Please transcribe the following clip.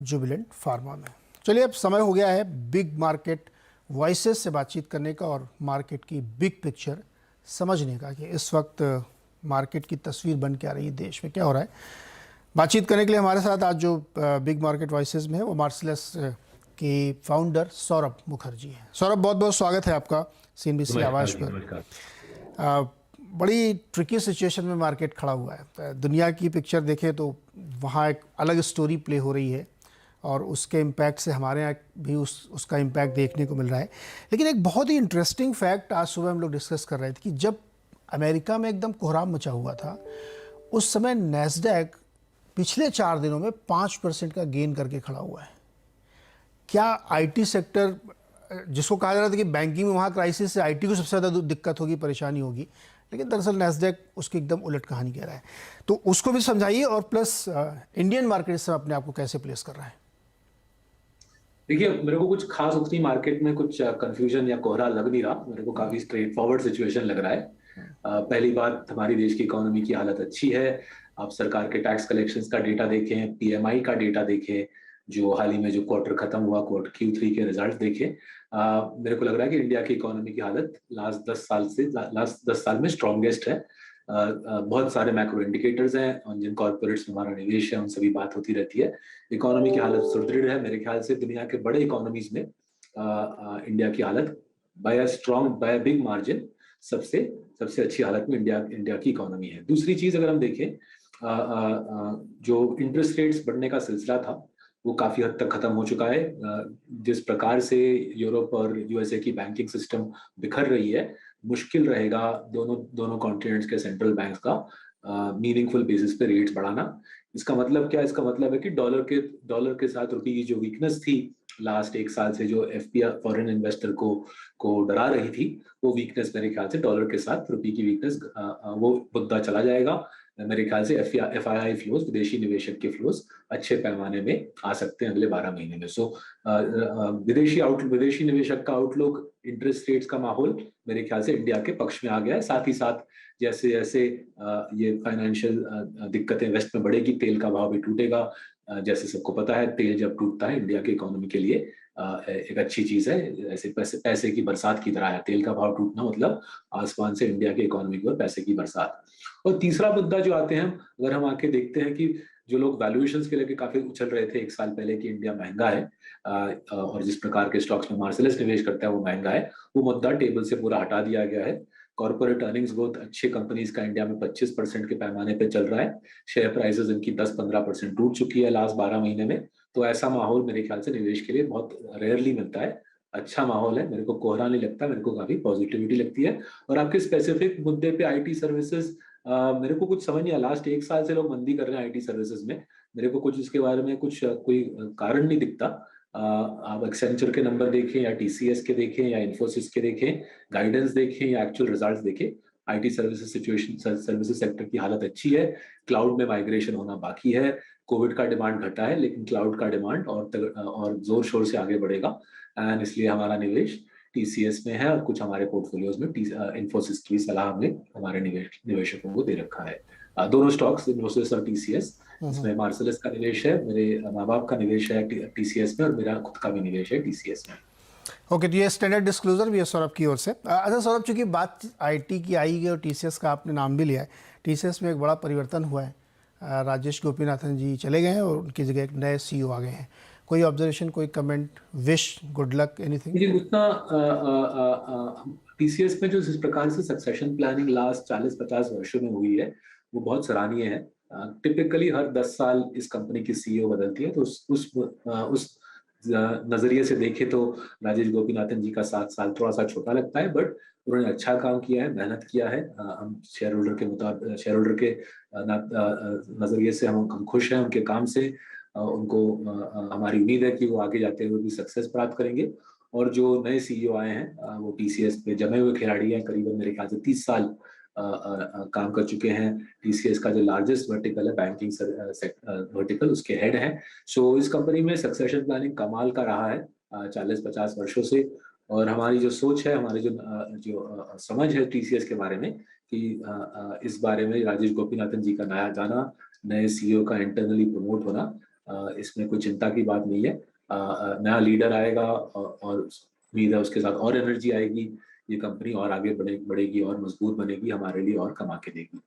Jubilant pharma में। चलिए, अब समय हो गया है बिग मार्केट वॉइसेस से बातचीत करने का और मार्केट की बिग पिक्चर समझने का कि इस वक्त मार्केट की तस्वीर बन के आ रही है, देश में क्या हो रहा है। बातचीत करने के लिए हमारे साथ आज जो बिग मार्केट वॉइसेस में है वो मार्सलेस के फाउंडर सौरभ मुखर्जी हैं। सौरभ, बहुत बहुत स्वागत है आपका CNBC नमस्कार आवाज़ जी, पर। नमस्कार। बड़ी ट्रिकी सिचुएशन में मार्केट खड़ा हुआ है। दुनिया की पिक्चर देखें तो वहाँ एक अलग स्टोरी प्ले हो रही है और उसके इम्पैक्ट से हमारे यहाँ भी उसका इम्पैक्ट देखने को मिल रहा है। लेकिन एक बहुत ही इंटरेस्टिंग फैक्ट आज सुबह हम लोग डिस्कस कर रहे थे कि जब अमेरिका में एकदम कोहराम मचा हुआ था, उस समय नैस्डैक पिछले 4 दिनों में 5% का गेन करके खड़ा हुआ है। क्या आईटी सेक्टर, जिसको कहा जा रहा था कि बैंकिंग में वहाँ क्राइसिस से आईटी को सबसे ज़्यादा दिक्कत होगी, परेशानी होगी, लेकिन दरअसल नैस्डैक उसकी एकदम उलट कहानी कह रहा है। तो उसको भी समझाइए और प्लस इंडियन मार्केट से अपने आप को कैसे प्लेस कर रहा है। देखिए, मेरे को कुछ खास उतनी मार्केट में कुछ कंफ्यूजन या कोहरा लग नहीं रहा। मेरे को काफी स्ट्रेट फॉरवर्ड सिचुएशन लग रहा है। पहली बात, हमारी देश की इकोनॉमी की हालत अच्छी है। आप सरकार के टैक्स कलेक्शंस का डेटा देखें, पीएमआई का डेटा देखें, जो हाल ही में जो क्वार्टर खत्म हुआ, क्वार्टर Q3 के रिजल्ट देखें, मेरे को लग रहा है कि इंडिया की इकोनॉमी की हालत लास्ट 10 साल में स्ट्रॉन्गेस्ट है। बहुत सारे मैक्रो इंडिकेटर्स हैं और जिन कॉर्पोरेट्स में हमारा निवेश है उन सभी बात होती रहती है। इकोनॉमी की हालत सुदृढ़ है। मेरे ख्याल से दुनिया के बड़े इकोनॉमीज में इंडिया की हालत बाय बिग मार्जिन सबसे सबसे अच्छी हालत में इंडिया की इकोनॉमी है। दूसरी चीज अगर हम देखें, जो इंटरेस्ट रेट्स बढ़ने का सिलसिला था वो काफी हद तक खत्म हो चुका है। जिस प्रकार से यूरोप और यूएसए की बैंकिंग सिस्टम बिखर रही है, मुश्किल रहेगा दोनों दोनों कॉन्टिनेंट्स के सेंट्रल बैंक का मीनिंगफुल बेसिस पे रेट्स बढ़ाना। इसका मतलब क्या? इसका मतलब है कि डॉलर के साथ रुपये की जो वीकनेस थी लास्ट 1 साल से, जो एफपीआई फॉरेन इन्वेस्टर को डरा रही थी, वो वीकनेस मेरे ख्याल से डॉलर के साथ रुपये की वीकनेस वो मुद्दा चला जाएगा। मेरे ख्याल से एफआईआई फ्लोज, विदेशी निवेशक के फ्लोज अच्छे पैमाने में आ सकते हैं अगले 12 महीने में। सो विदेशी निवेशक का आउटलुक, इंटरेस्ट रेट्स का माहौल मेरे ख्याल से इंडिया के पक्ष में आ गया है। साथ ही साथ जैसे जैसे ये फाइनेंशियल दिक्कतें वेस्ट में बढ़ेगी, तेल का भाव भी टूटेगा। जैसे सबको पता है, तेल जब टूटता है इंडिया के इकोनॉमी के लिए एक अच्छी चीज है। ऐसे पैसे की बरसात की तरह है। तेल का भाव टूटना मतलब आसमान से इंडिया के इकोनॉमी की ओर पैसे की बरसात। और तीसरा मुद्दा जो आते हैं, अगर हम आके देखते हैं कि जो लोग वैल्यूएशंस के लेके काफी उछल रहे थे 1 साल पहले कि इंडिया महंगा है और जिस प्रकार के स्टॉक्स में मार्सेलस निवेश करता है वो महंगा है, वो मुद्दा टेबल से पूरा हटा दिया गया है। कॉर्पोरेट अर्निंग्स ग्रोथ अच्छे कंपनीज का इंडिया में 25% के पैमाने पे चल रहा है। शेयर प्राइसेस इनकी 10-15% टूट चुकी है लास्ट 12 महीने में। तो ऐसा माहौल मेरे ख्याल से निवेश के लिए बहुत रेयरली मिलता है। अच्छा माहौल है, मेरे को कोहरा नहीं लगता, मेरे को काफी पॉजिटिविटी लगती है। और आपके स्पेसिफिक मुद्दे पे आईटी सर्विसेज, मेरे को कुछ समझ नहीं आया। लास्ट 1 साल से लोग मंदी कर रहे हैं आईटी सर्विसेज में। मेरे को कुछ इसके बारे में कुछ कोई कारण नहीं दिखता। आप एक्सेंचर के नंबर देखें या टीसीएस के देखें या इन्फोसिस के देखें, गाइडेंस देखें या एक्चुअल रिजल्ट्स देखें, आईटी सर्विसेज सेक्टर की हालत अच्छी है। क्लाउड में माइग्रेशन होना बाकी है। कोविड का डिमांड घटा है, लेकिन क्लाउड का डिमांड और जोर शोर से आगे बढ़ेगा। एंड इसलिए हमारा निवेश टीसीएस में है और कुछ हमारे पोर्टफोलियोज में इन्फोसिस की सलाह हमने हमारे निवेशकों को दे रखा है। दोनों स्टॉक्स, इन्फोसिस और टीसीएस, इसमें मार्सेलस का निवेश है, मेरे माँ बाप का निवेश है टीसीएस में और मेरा खुद का भी निवेश है टीसीएस में। ओके, तो ये स्टैंडर्ड डिस्क्लोजर भी है सौरभ की ओर से। अच्छा सौरभ, चूंकि बात आईटी की आई है और टीसीएस का आपने नाम भी लिया है, टीसीएस में एक बड़ा परिवर्तन हुआ है। राजेश गोपीनाथन जी चले गए हैं और उनकी जगह एक नए सीईओ आ गए हैं। कोई ऑब्जर्वेशन, कोई comment, wish, good luck, anything? लेकिन उतना टीसीएस में जो जिस प्रकार से सक्सेशन प्लानिंग लास्ट 40-50 वर्षों में हुई है वो बहुत सराहनीय है। टिपिकली हर 10 साल इस कंपनी की सीईओ बदलती है, तो उस नजरिए से देखे तो राजेश गोपीनाथन जी का 7 साल थोड़ा सा छोटा लगता है, बट उन्होंने अच्छा काम किया है, मेहनत किया है। हम शेयर होल्डर के नजरिए से हम खुश हैं उनके काम से। उनको हमारी उम्मीद है कि वो आगे जाते हुए भी सक्सेस प्राप्त करेंगे। और जो नए सीईओ आए हैं वो टीसीएस पे जमे हुए खिलाड़ी हैं, करीबन मेरे ख्याल से 30 साल काम कर चुके हैं। टीसीएस का जो लार्जेस्ट वर्टिकल है बैंकिंग वर्टिकल, उसके हेड हैं। सो इस कंपनी में सक्सेशन प्लानिंग कमाल का रहा है 40-50 वर्षों से। और हमारी जो सोच है, हमारी जो समझ है टीसीएस के बारे में कि इस बारे में राजेश गोपीनाथन जी का नया जाना, नए सीईओ का इंटरनली प्रमोट होना इसमें कोई चिंता की बात नहीं है। नया लीडर आएगा और उम्मीद है उसके साथ और एनर्जी आएगी, ये कंपनी और आगे बढ़ेगी और मजबूत बनेगी, हमारे लिए और कमा के देगी।